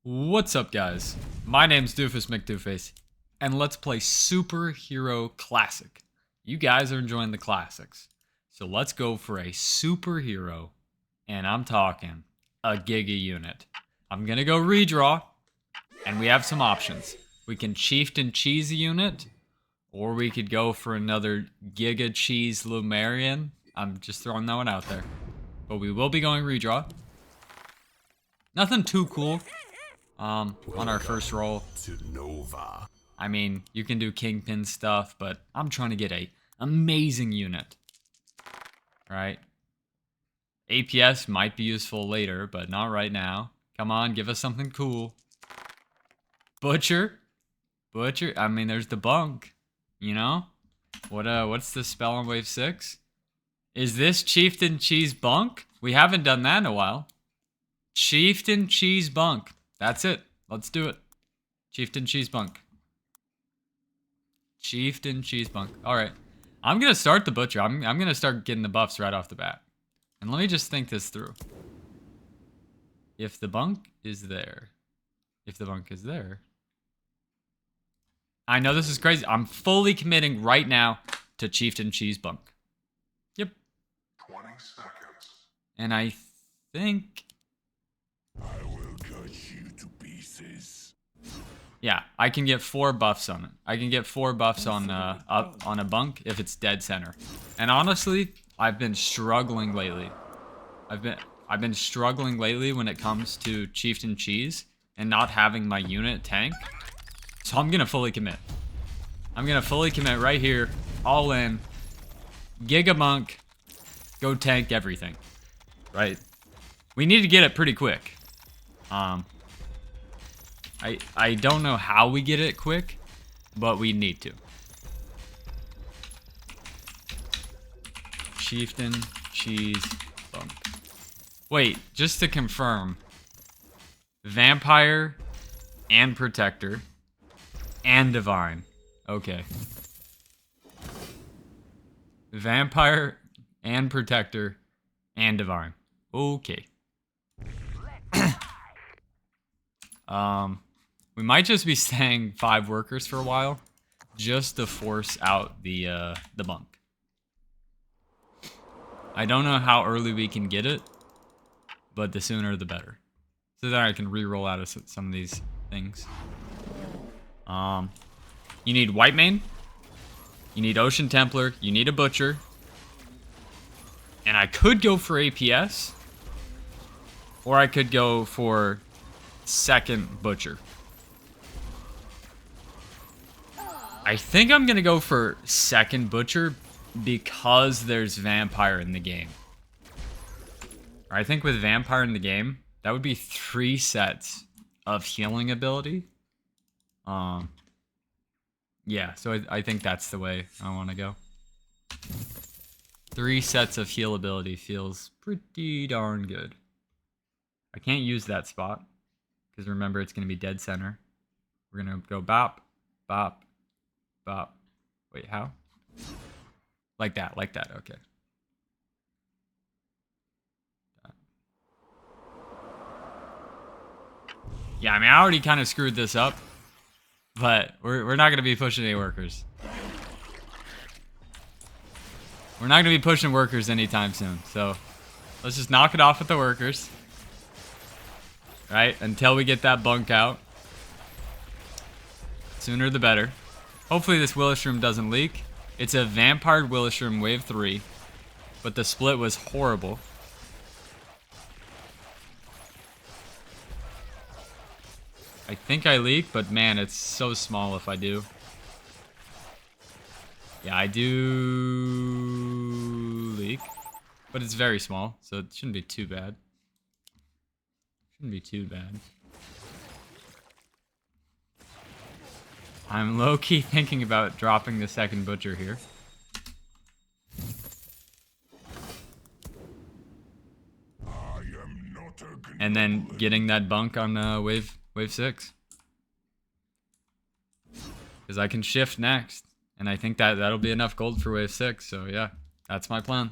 What's up, guys? My name's Doofus Mcdooface, and let's play Superhero Classic. You guys are enjoying the classics, so let's go for a superhero, and I'm talking a Giga unit. I'm gonna go redraw, and we have some options. We can Chieftain Cheese a unit, or we could go for another Giga Cheese Lumerian. I'm just throwing that one out there. But we will be going redraw. Nothing too cool. On our first roll. I mean, you can do Kingpin stuff, but I'm trying to get a amazing unit. Right? APS might be useful later, but not right now. Come on, give us something cool. Butcher. Butcher. I mean, there's the bunk. You know? What's the spell on wave 6? Is this Chieftain Cheese Bunk? We haven't done that in a while. Chieftain Cheese Bunk. That's it. Let's do it. Chieftain Cheese Bunk. Chieftain Cheese Bunk. Alright. I'm going to start the Butcher. I'm going to start getting the buffs right off the bat. And let me just think this through. If the bunk is there. If the bunk is there. I know this is crazy. I'm fully committing right now to Chieftain Cheese Bunk. Yep. 20 seconds. And I think... Yeah, I can get 4 buffs on it. I can get 4 buffs on a bunk if it's dead center. And honestly, I've been struggling lately. I've been struggling lately when it comes to Chieftain Cheese and not having my unit tank. So I'm gonna fully commit. I'm gonna fully commit right here, all in. Giga Monk, go tank everything. Right? We need to get it pretty quick. I don't know how we get it quick, but we need to. Chieftain Cheese Bunk. Wait, just to confirm. Vampire and Protector and Divine. Okay. Vampire and Protector and Divine. Okay. We might just be staying 5 workers for a while, just to force out the bunk. I don't know how early we can get it, but the sooner the better, so that I can re-roll out of some of these things. You need White Mane, you need Ocean Templar, you need a Butcher, and I could go for APS, or I could go for second Butcher. I think I'm gonna go for second Butcher because there's Vampire in the game. I think with Vampire in the game, that would be 3 sets of healing ability. Yeah, so I think that's the way I want to go. 3 sets of heal ability feels pretty darn good. I can't use that spot, because remember, it's going to be dead center. We're going to go bop, bop, bop. Wait, how? Like that, okay. Yeah, I mean, I already kind of screwed this up, but we're not going to be pushing any workers. We're not going to be pushing workers anytime soon, so let's just knock it off with the workers. Right, until we get that bunk out. Sooner the better. Hopefully this Willowshroom doesn't leak. It's a Vampire Willowshroom wave 3, but the split was horrible. I think I leak, but man, it's so small if I do. Yeah, I do leak, but it's very small, so it shouldn't be too bad. Shouldn't be too bad. I'm low-key thinking about dropping the second Butcher here. And then getting that bunk on wave 6. Because I can shift next. And I think that'll be enough gold for wave 6. So yeah, that's my plan.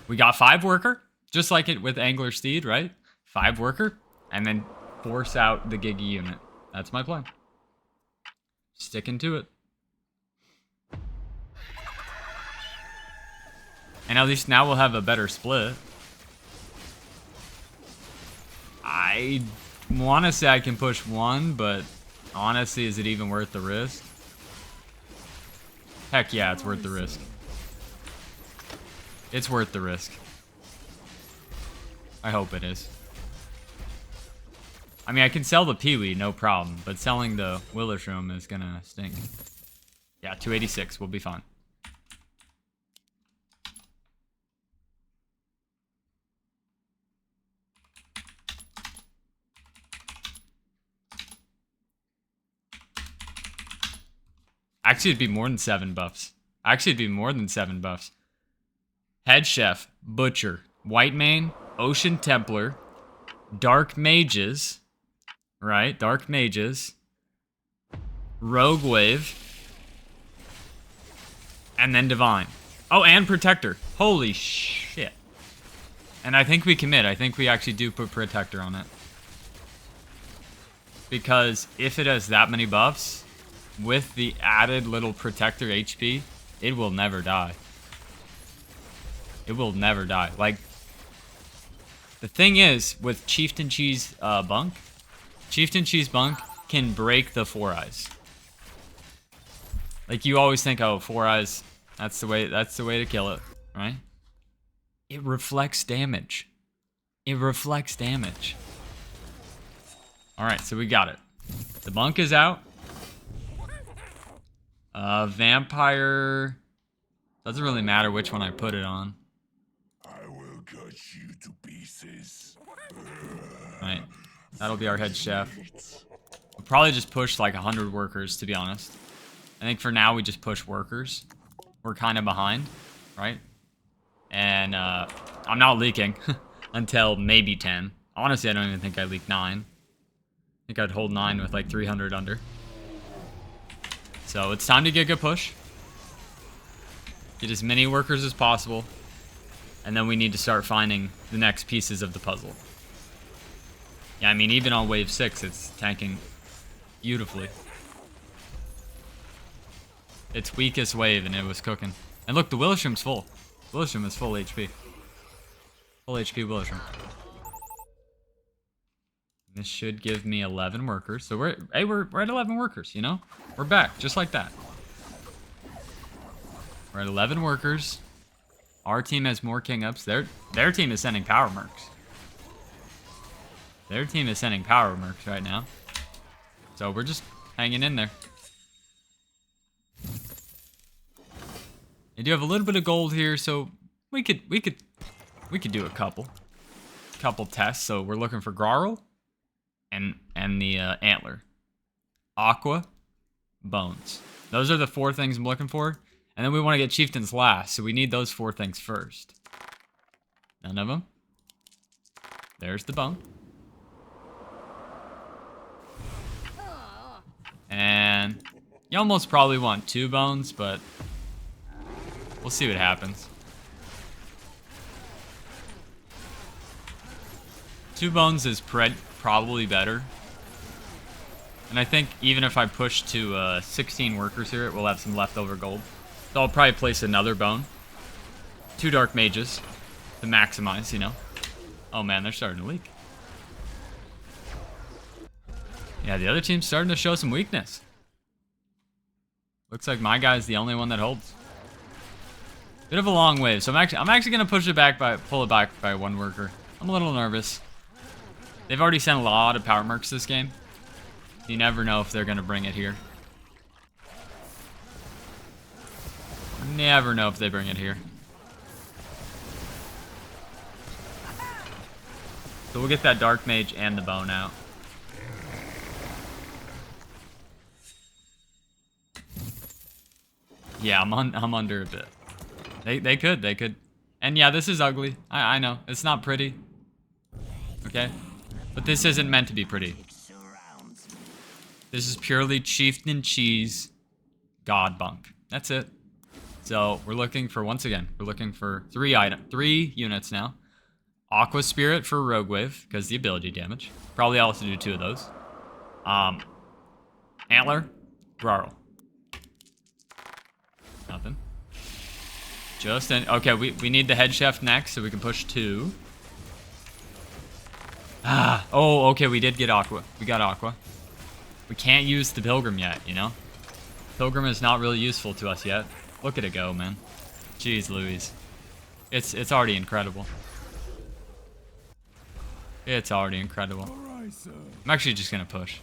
We got 5 worker. Just like it with Angler Steed, right? 5 worker. And then force out the Giga unit. That's my plan. Sticking to it. And at least now we'll have a better split. I want to say I can push one, but honestly, is it even worth the risk? Heck yeah, it's worth the risk. It's worth the risk. I hope it is. I mean, I can sell the Peewee, no problem, but selling the Willershroom is gonna stink. Yeah, 286, we'll be fine. Actually, it'd be more than 7 buffs. Actually, it'd be more than 7 buffs. Head Chef, Butcher, White Mane, Ocean Templar, Dark Mages, right? Dark Mages, Rogue Wave, and then Divine. Oh, and Protector. Holy shit. And I think we commit. I think we actually do put Protector on it. Because if it has that many buffs, with the added little Protector HP, it will never die. It will never die. Like, the thing is, with Chieftain Cheese Bunk, Chieftain Cheese Bunk can break the 4 eyes. Like, you always think, oh, 4 eyes, that's the way to kill it, right? It reflects damage. It reflects damage. Alright, so we got it. The Bunk is out. Vampire... Doesn't really matter which one I put it on. I will cut you to pieces. Right. That'll be our head chef. We'll probably just push like 100 workers, to be honest. I think for now we just push workers. We're kind of behind, right? And I'm not leaking until maybe 10. Honestly, I don't even think I leak 9. I think I'd hold 9 with like 300 under. So it's time to Giga push. Get as many workers as possible. And then we need to start finding the next pieces of the puzzle. Yeah, I mean, even on wave 6, it's tanking beautifully. Its weakest wave, and it was cooking. And look, the Willowshroom's full. Willowshroom is full HP. Full HP Willowshroom. This should give me 11 workers. So we're at 11 workers, you know? We're back, just like that. We're at 11 workers. Our team has more king ups. Their team is sending power mercs. Their team is sending power mercs right now. So we're just hanging in there. They do have a little bit of gold here, so we could do a couple tests. So we're looking for Grarl and the Antler, Aqua, Bones. Those are the 4 things I'm looking for. And then we want to get Chieftains last, so we need those 4 things first. None of them. There's the bone. And you almost probably want 2 bones, but we'll see what happens. 2 bones is probably better. And I think even if I push to 16 workers here, we'll have some leftover gold. So I'll probably place another bone. 2 dark mages to maximize, you know. Oh man, they're starting to leak. Yeah, the other team's starting to show some weakness. Looks like my guy's the only one that holds. Bit of a long wave, so I'm actually gonna pull it back by 1 worker. I'm a little nervous. They've already sent a lot of power mercs this game. You never know if they're gonna bring it here. Never know if they bring it here. So we'll get that Dark Mage and the bone out. Yeah, I'm under a bit. They could. And yeah, this is ugly. I know. It's not pretty. Okay? But this isn't meant to be pretty. This is purely Chieftain Cheese God Bunk. That's it. So we're looking for, once again, we're looking for 3 units now. Aqua Spirit for Rogue Wave, because the ability damage. Probably also do 2 of those. Antler, Grarl. Nothing. Okay, we need the head chef next, so we can push 2. Oh, okay, we did get Aqua. We got Aqua. We can't use the Pilgrim yet, you know? Pilgrim is not really useful to us yet. Look at it go, man. Jeez Louise. It's already incredible. It's already incredible. I'm actually just gonna push.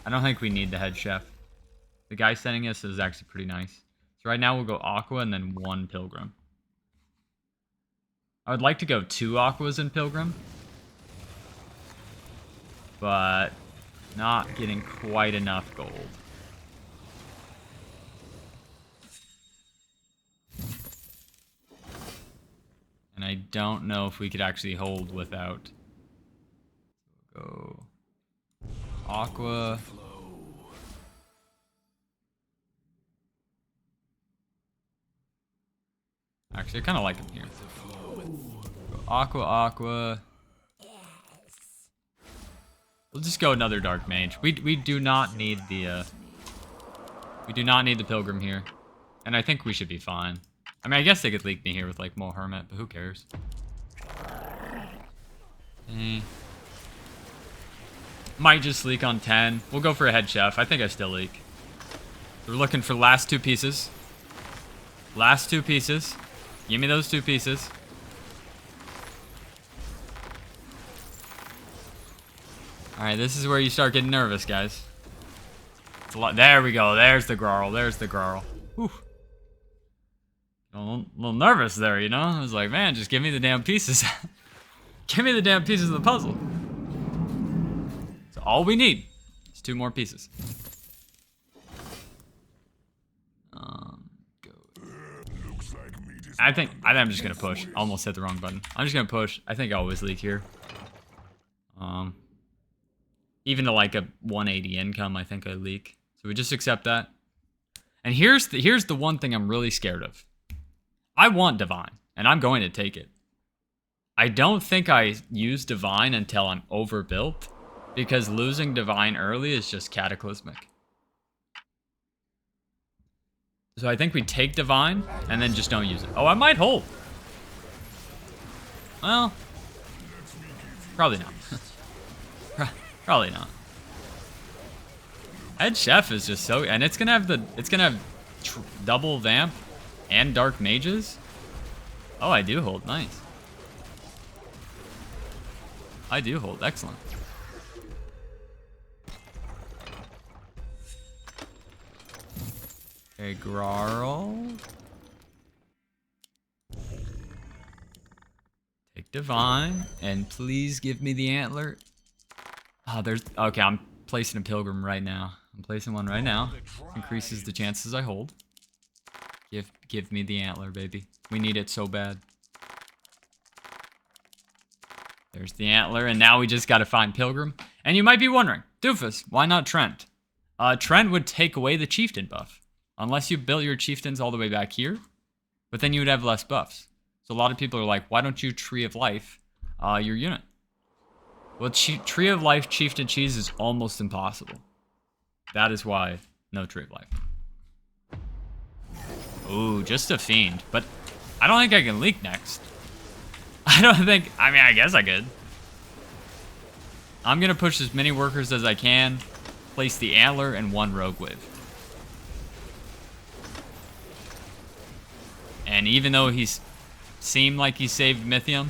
I don't think we need the head chef. The guy sending us is actually pretty nice. So right now we'll go Aqua and then 1 Pilgrim. I would like to go 2 Aquas in Pilgrim. But not getting quite enough gold. And I don't know if we could actually hold without. Go Aqua. Actually, I kind of like him here. Go Aqua. We'll just go another Dark Mage. We do not need the Pilgrim here, and I think we should be fine. I mean, I guess they could leak me here with like Mo Hermit, but who cares? Might just leak on 10. We'll go for a head chef. I think I still leak. We're looking for last 2 pieces. Last 2 pieces. Give me those 2 pieces. Alright, this is where you start getting nervous, guys. It's a lot. There we go. There's the Grarl. There's the Grarl. Whew. A little nervous there, you know? I was like, man, just give me the damn pieces. Give me the damn pieces of the puzzle. So all we need is 2 more pieces. I think I'm just gonna push. Almost hit the wrong button. I'm just gonna push. I think I always leak here. Even to like a 180 income, I think I leak. So we just accept that. And here's the one thing I'm really scared of. I want Divine, and I'm going to take it. I don't think I use Divine until I'm overbuilt, because losing Divine early is just cataclysmic. So I think we take Divine, and then just don't use it. Oh, I might hold. Well, probably not. Probably not. Head Chef is just so, and it's gonna have double Vamp and Dark Mages. Oh, I do hold. Nice. I do hold. Excellent. Okay, Grarl. Take Divine, and please give me the Antler. Oh, okay, I'm placing a Pilgrim right now. I'm placing one right now. Increases the chances I hold. Give me the Antler, baby. We need it so bad. There's the Antler, and now we just gotta find Pilgrim. And you might be wondering, Doofus, why not Trent? Trent would take away the Chieftain buff. Unless you built your Chieftains all the way back here. But then you would have less buffs. So a lot of people are like, why don't you Tree of Life your unit? Well, Tree of Life Chieftain Cheese is almost impossible. That is why no Tree of Life. Ooh, just a Fiend. But I don't think I can leak next. I mean, I guess I could. I'm going to push as many workers as I can. Place the Antler and 1 Rogue Wave. And even though he's seemed like he saved Mythium,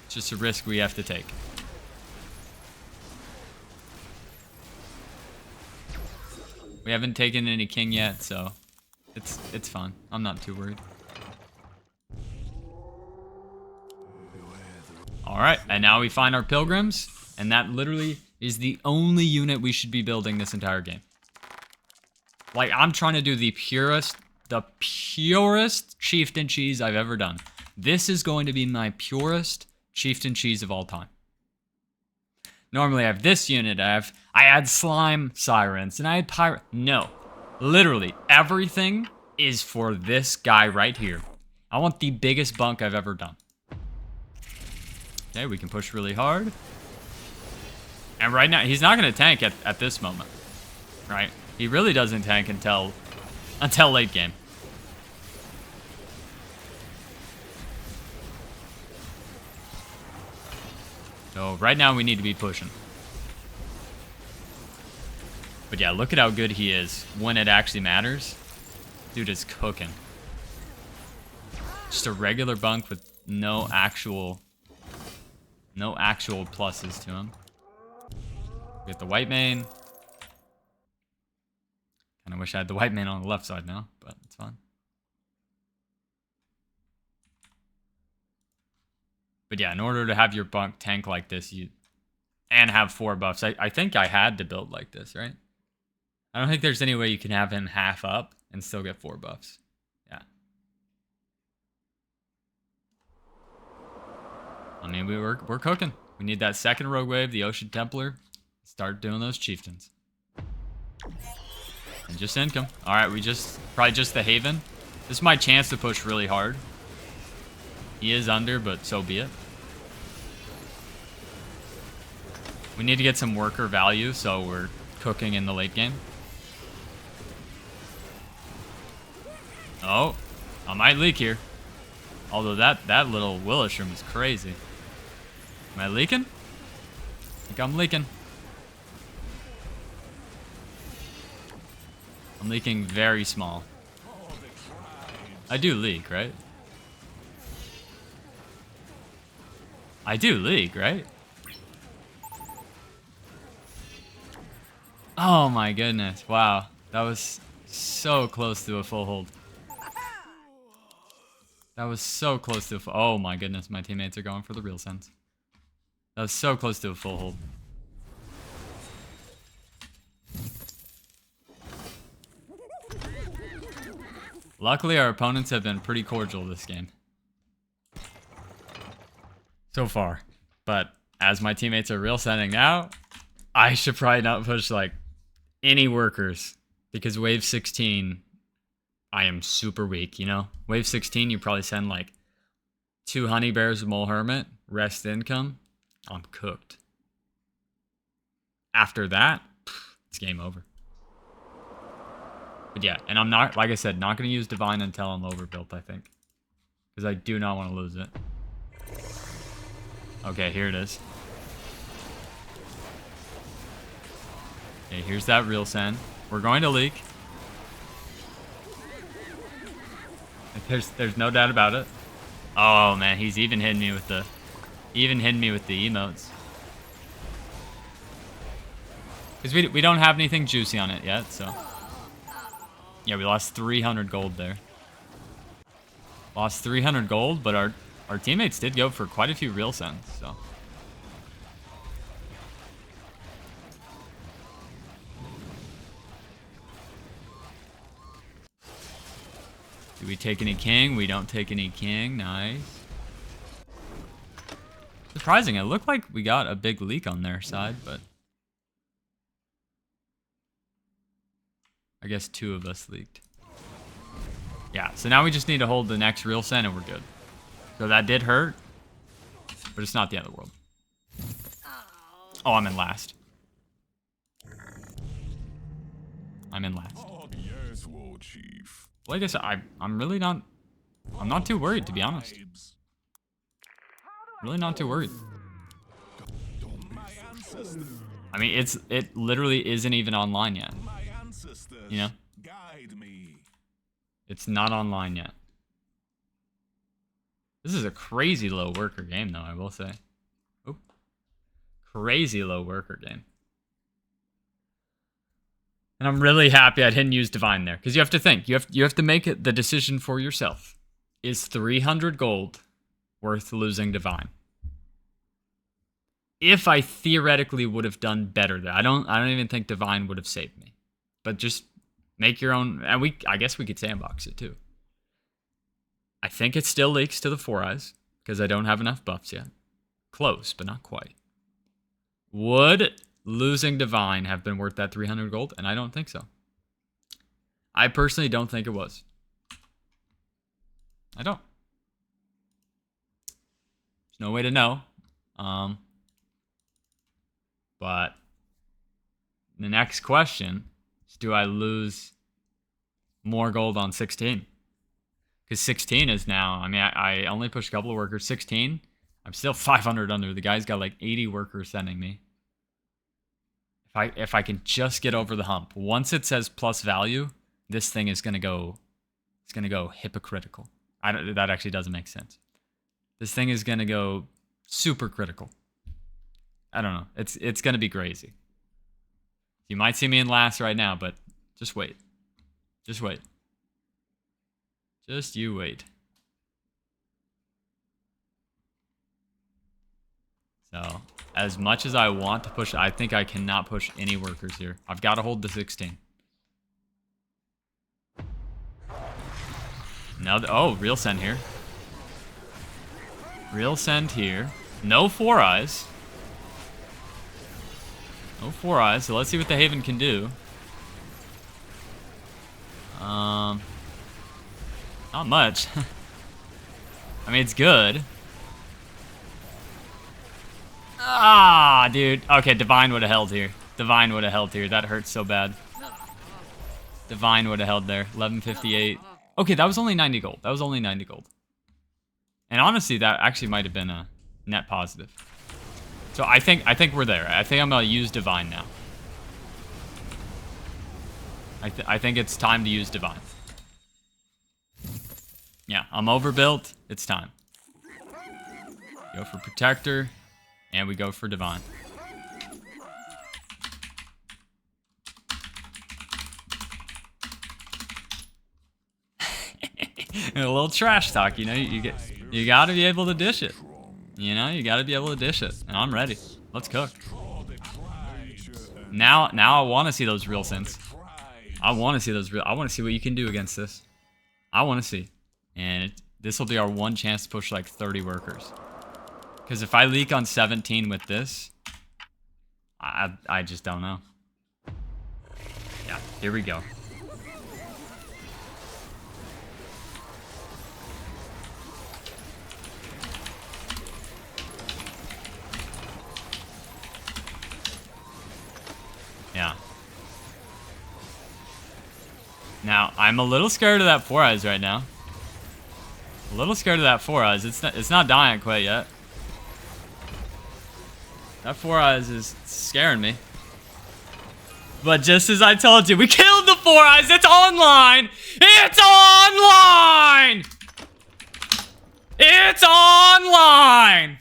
it's just a risk we have to take. We haven't taken any king yet, so it's fun. I'm not too worried. Alright, and now we find our Pilgrims, and that literally is the only unit we should be building this entire game. Like, I'm trying to do the purest Chieftain Cheese I've ever done. This is going to be my purest Chieftain Cheese of all time. Normally I have this unit, I add Slime Sirens, and I had Pirate. No. Literally, everything is for this guy right here. I want the biggest bunk I've ever done. Okay, we can push really hard. And right now, he's not going to tank at this moment. Right? He really doesn't tank until late game. So right now we need to be pushing. But yeah, look at how good he is when it actually matters. Dude is cooking. Just a regular bunk with no actual pluses to him. We get the white main. Kind of wish I had the white main on the left side now, but it's fine. But yeah, in order to have your bunk tank like this, and have 4 buffs, I think I had to build like this, right? I don't think there's any way you can have him half up and still get 4 buffs. Yeah. I mean, we're cooking. We need that second rogue wave, the Ocean Templar. Start doing those chieftains. And just income. Alright, probably just the Haven. This is my chance to push really hard. He is under, but so be it. We need to get some worker value, so we're cooking in the late game. Oh, I might leak here. Although that little Willishroom is crazy. Am I leaking? I think I'm leaking. I'm leaking very small. I do leak, right? I do leak, right? Oh my goodness. Wow. That was so close to a full hold. That was so close to a full... Oh my goodness. My teammates are going for the real sense. That was so close to a full hold. Luckily, our opponents have been pretty cordial this game. So far. But as my teammates are real sending now, I should probably not push like any workers, because wave 16 I am super weak, you know? Wave 16 you probably send like 2 honey bears, mole hermit, rest income. I'm cooked. After that, it's game over. But yeah, and I'm not, like I said, not going to use divine until I'm overbuilt, I think, because I do not want to lose it. Okay, here it is. Okay, here's that real send. We're going to leak. There's no doubt about it. Oh man, he's even hitting me with the emotes. Because we don't have anything juicy on it yet, so. Yeah, we lost 300 gold there. Lost 300 gold, but our teammates did go for quite a few real sends, so. Do we take any king? We don't take any king. Nice. Surprising. It looked like we got a big leak on their side, but I guess 2 of us leaked. Yeah, so now we just need to hold the next real send and we're good. So that did hurt, but it's not the end of the world. Oh, I'm in last. I'm in last. Oh, yes, War Chief. Like I said, I'm really not... I'm not too worried, to be honest. Really not too worried. I mean, it literally isn't even online yet. You know? It's not online yet. This is a crazy low worker game, though, I will say. Oh. Crazy low worker game. And I'm really happy I didn't use Divine there. Because you have to think. You have to make it the decision for yourself. Is 300 gold worth losing Divine? If I theoretically would have done better there. I don't even think Divine would have saved me. But just make your own... And I guess we could sandbox it too. I think it still leaks to the 4 eyes. Because I don't have enough buffs yet. Close, but not quite. Would losing Divine have been worth that 300 gold? And I don't think so. I personally don't think it was. I don't. There's no way to know. But the next question is, do I lose more gold on 16? Because 16 is now, I mean, I only pushed a couple of workers. 16, I'm still 500 under. The guy's got like 80 workers sending me. If I can just get over the hump. Once it says plus value, this thing is going to go, it's going to go hypocritical. That actually doesn't make sense. This thing is going to go super critical. I don't know. It's going to be crazy. You might see me in last right now, but just wait. Just wait. Just you wait. So, as much as I want to push, I think I cannot push any workers here. I've got to hold the 16. Now, oh, real send here. Real send here. No 4 eyes. No 4 eyes, so let's see what the Haven can do. Not much. I mean, it's good. Ah, dude. Okay, Divine would have held here. Divine would have held here. That hurts so bad. Divine would have held there. 1158. Okay, that was only 90 gold. That was only 90 gold. And honestly, that actually might have been a net positive. So I think we're there. I think I'm gonna use Divine now. I think it's time to use Divine. Yeah, I'm overbuilt. It's time. Go for Protector, and we go for Divine. A little trash talk, you know. You got to be able to dish it. You know, you got to be able to dish it. And I'm ready. Let's cook. Now I want to see those real sins. I want to see those real. I want to see what you can do against this. I want to see. And this will be our one chance to push like 30 workers. Because if I leak on 17 with this, I just don't know. Yeah, here we go. Yeah. Now, I'm a little scared of that 4 eyes right now. A little scared of that 4 eyes. It's not dying quite yet. That 4 eyes is scaring me. But just as I told you, we killed the 4 eyes. It's online. It's online. It's online.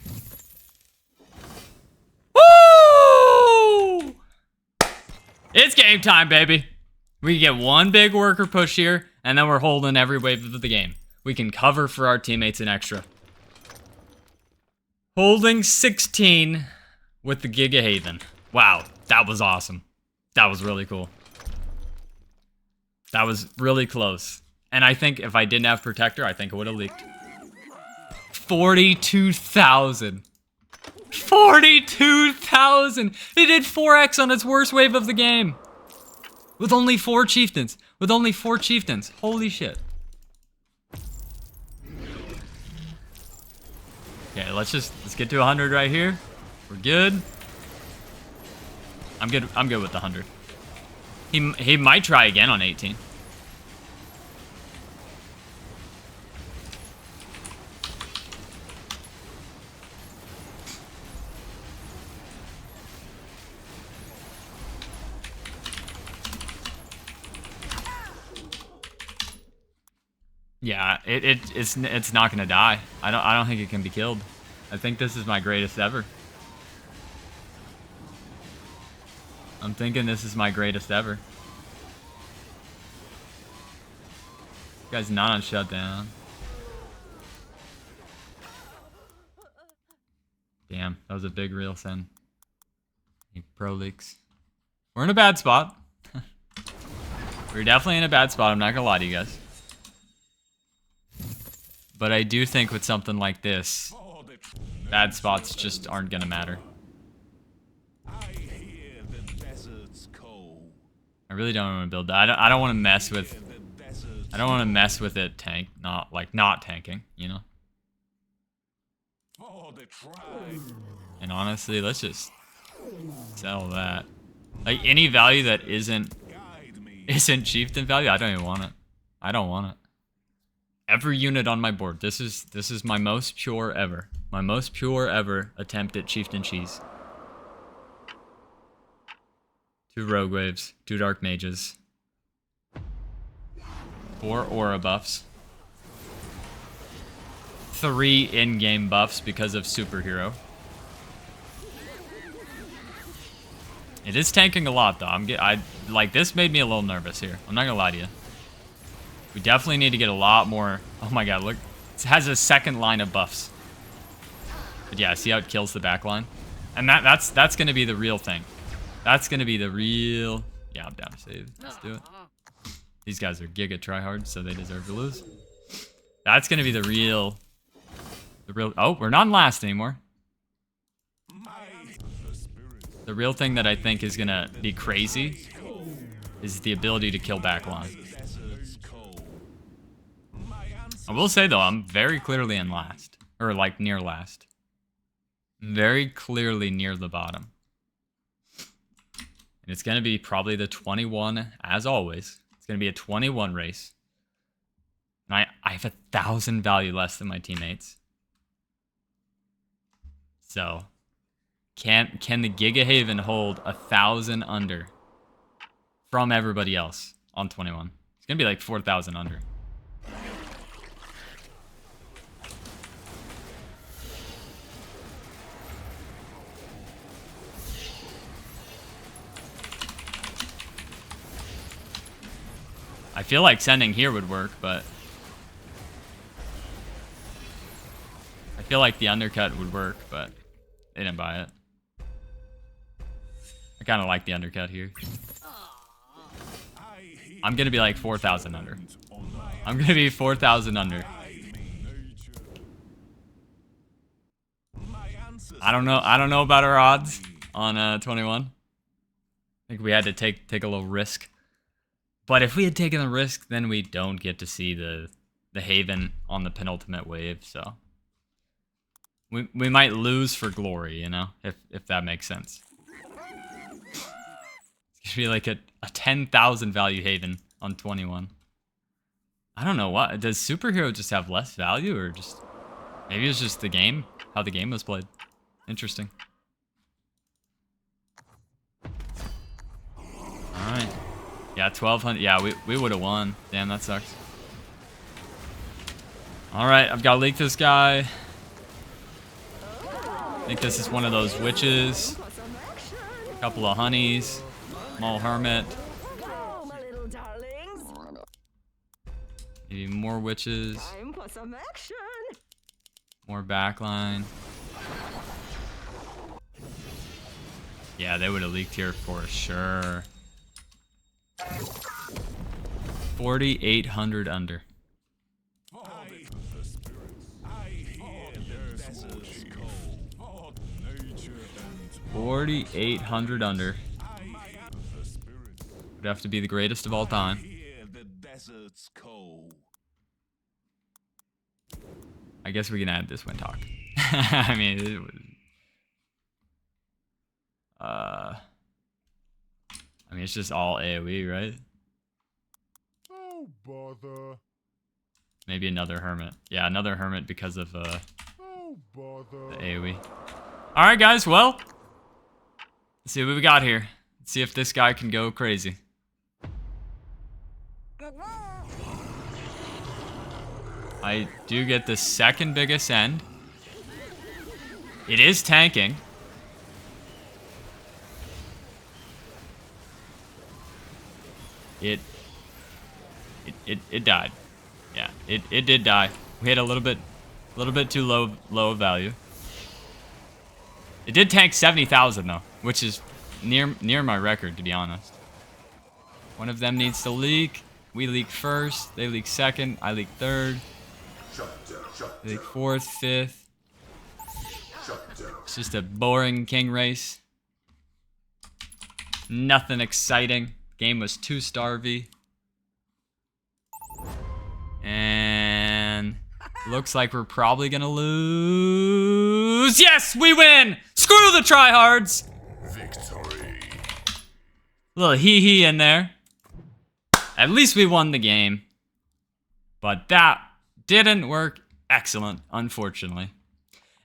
Woo! It's game time, baby. We get one big worker push here, and then we're holding every wave of the game. We can cover for our teammates in extra. Holding 16 with the Giga Haven. Wow, that was awesome. That was really cool. That was really close. And I think if I didn't have Protector, I think it would have leaked. 42,000. 42,000! It did 4x on its worst wave of the game! With only 4 chieftains. With only 4 chieftains. Holy shit. Okay, let's get to 100 right here. We're good. I'm good with the 100. He might try again on 18. Yeah, it's not gonna die. I don't think it can be killed. I think this is my greatest ever. I'm thinking this is my greatest ever. This guy's not on shutdown. Damn, that was a big real sin. Pro leaks. We're in a bad spot. We're definitely in a bad spot. I'm not gonna lie to you guys. But I do think with something like this, bad spots just aren't gonna matter. I really don't want to build that. I don't want to mess with. I don't want to mess with it not tanking, you know. For the tribe. And honestly, let's just sell that. Like any value that isn't chieftain value, I don't even want it. I don't want it. Every unit on my board. This is my most pure ever. My most pure ever attempt at chieftain cheese. 2 rogue waves, 2 dark mages, 4 aura buffs, 3 in-game buffs because of superhero. It is tanking a lot though. Like this made me a little nervous here. I'm not gonna lie to you. We definitely need to get a lot more. Oh my god, look. It has a second line of buffs. But yeah, see how it kills the back line? And that's gonna be the real thing. That's gonna be the real... Yeah, I'm down to save. Let's do it. These guys are giga tryhards, so they deserve to lose. That's gonna be the real... Oh, we're not in last anymore. The real thing that I think is gonna be crazy is the ability to kill backline. I will say though, I'm very clearly in last. Or like near last. Very clearly near the bottom. And it's going to be probably the 21, as always. It's going to be a 21 race. And I have 1,000 value less than my teammates. So, can the Giga Haven hold 1,000 under from everybody else on 21? It's going to be like 4,000 under. I feel like sending here would work, but I feel like the undercut would work, but they didn't buy it. I kind of like the undercut here. I'm going to be like 4,000 under. I'm going to be 4,000 under. I don't know about our odds on 21. I think we had to take a little risk. But if we had taken the risk, then we don't get to see the Haven on the penultimate wave, so we might lose for glory, you know, if that makes sense. It's gonna be like a 10,000 value Haven on 21. I don't know what. Does superhero just have less value, or just maybe it's just the game, how the game was played. Interesting. All right. Yeah, 1,200. Yeah, we would have won. Damn, that sucks. All right, I've got to leak this guy. I think this is one of those witches. A couple of honeys. Small hermit. Maybe more witches. More backline. Yeah, they would have leaked here for sure. 4,800 under. 4,800 under. Would have to be the greatest of all time. I guess we can add this when talk. I mean, it was, I mean, it's just all AoE, right? Oh, bother. Maybe another hermit. Yeah, another hermit because of Oh, bother. the AoE. All right, guys. Well, let's see what we got here. Let's see if this guy can go crazy. I do get the second biggest end. It is tanking. It died. Yeah, it did die. We had a little bit too low of value. It did tank 70,000 though, which is near my record, to be honest. One of them needs to leak. We leak first. They leak second. I leak third. They leak fourth, fifth. It's just a boring king race. Nothing exciting. Game was too starvy. And looks like we're probably gonna lose. lose. Yes, we win. Screw the tryhards. Victory. Little hee-hee in there. At least we won the game. But that didn't work. Excellent, unfortunately.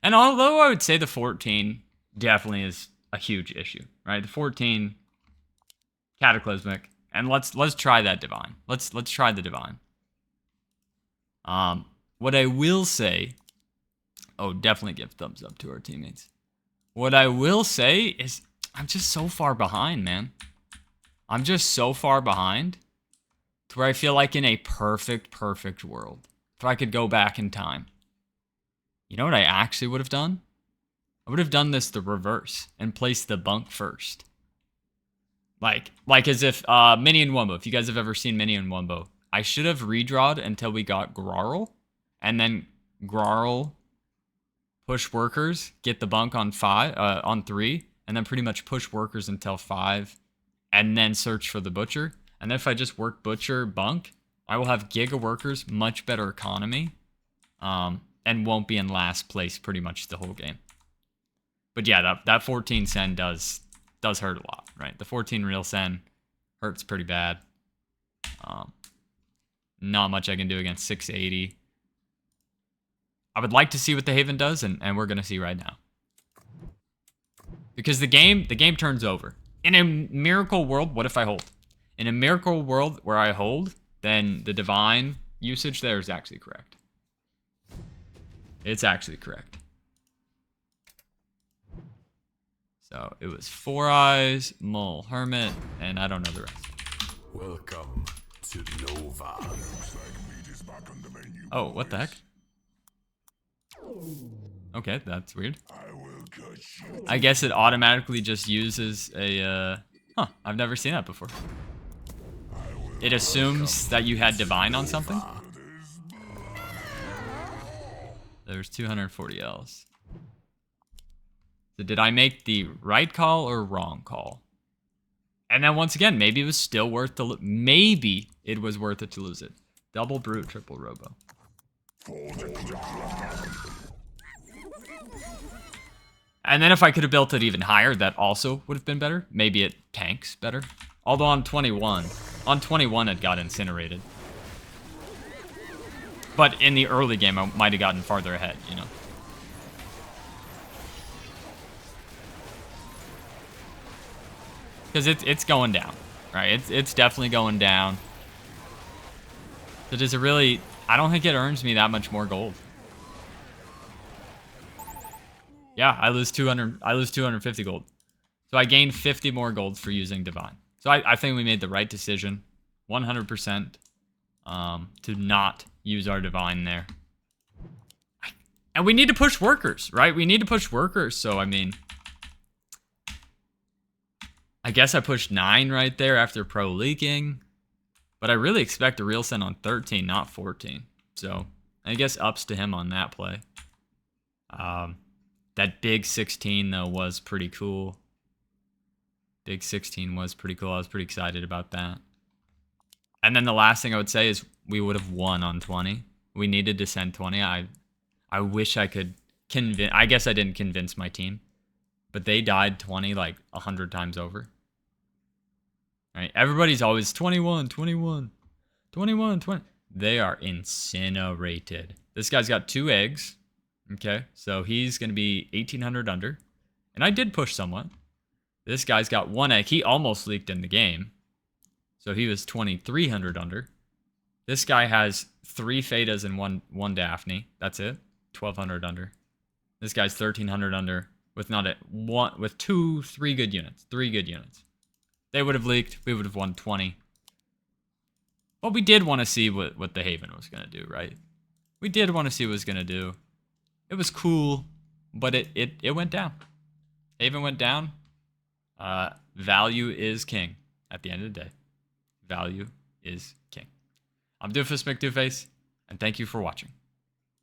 And although I would say the 14 definitely is a huge issue, right? The 14 cataclysmic, and let's try that divine. Let's try the divine. What I will say, oh, definitely give thumbs up to our teammates. What I will say is I'm just so far behind, man. I'm just so far behind to where I feel like in a perfect world, if I could go back in time, you know what I actually would have done? I would have done this the reverse and placed the bunk first. Like as if Mini and Wumbo, if you guys have ever seen Mini and Wumbo, I should have redrawed until we got Grarl, and then Grarl push workers, get the bunk on 3, and then pretty much push workers until 5, and then search for the butcher. And then if I just work butcher bunk, I will have giga workers, much better economy, and won't be in last place pretty much the whole game. But yeah, that 14 sen does hurt a lot, right? The 14 real sen hurts pretty bad. Not much I can do against 680. I would like to see what the Haven does, and we're gonna see right now. Because the game turns over. In a miracle world, what if I hold? In a miracle world where I hold, then the divine usage there is actually correct. It's actually correct. So it was 4 Eyes, Mole, Hermit, and I don't know the rest. Welcome to Nova. Looks like meat is back on the menu. Oh, what the heck? Okay, that's weird. I will cut you. I guess it automatically just uses a, huh, I've never seen that before. It assumes that you had divine on something. There's 240 Ls. So did I make the right call or wrong call? And then once again, maybe it was still worth to maybe it was worth it to lose it. Double brute, triple robo. And then if I could have built it even higher, that also would have been better. Maybe it tanks better. Although on 21 it got incinerated. But in the early game, I might have gotten farther ahead, you know. Because it's going down, right? It's definitely going down. So does it really... I don't think it earns me that much more gold. Yeah, I lose 250 gold. So I gained 50 more gold for using divine. So I think we made the right decision, 100%, to not use our divine there. And we need to push workers, right? We need to push workers. So I mean, I guess I pushed 9 right there after pro leaking, but I really expect a real send on 13, not 14. So I guess ups to him on that play. That big 16 though was pretty cool. Big 16 was pretty cool. I was pretty excited about that. And then the last thing I would say is we would have won on 20. We needed to send 20. I wish I could convince... I guess I didn't convince my team. But they died 20 like 100 times over. Right? Everybody's always 21, 21, 21, 20. They are incinerated. This guy's got 2 eggs. Okay, so he's going to be 1,800 under. And I did push somewhat. This guy's got 1 egg. He almost leaked in the game. So he was 2,300 under. This guy has 3 Fadas and one Daphne. That's it. 1,200 under. This guy's 1,300 under with with 3 good units. 3 good units. They would have leaked. We would have won 20. But we did want to see what the Haven was going to do, right? We did want to see what it was going to do. It was cool, but it went down. Haven went down. Value is king at the end of the day. Value is king. I'm Doofus Mcdooface, and thank you for watching.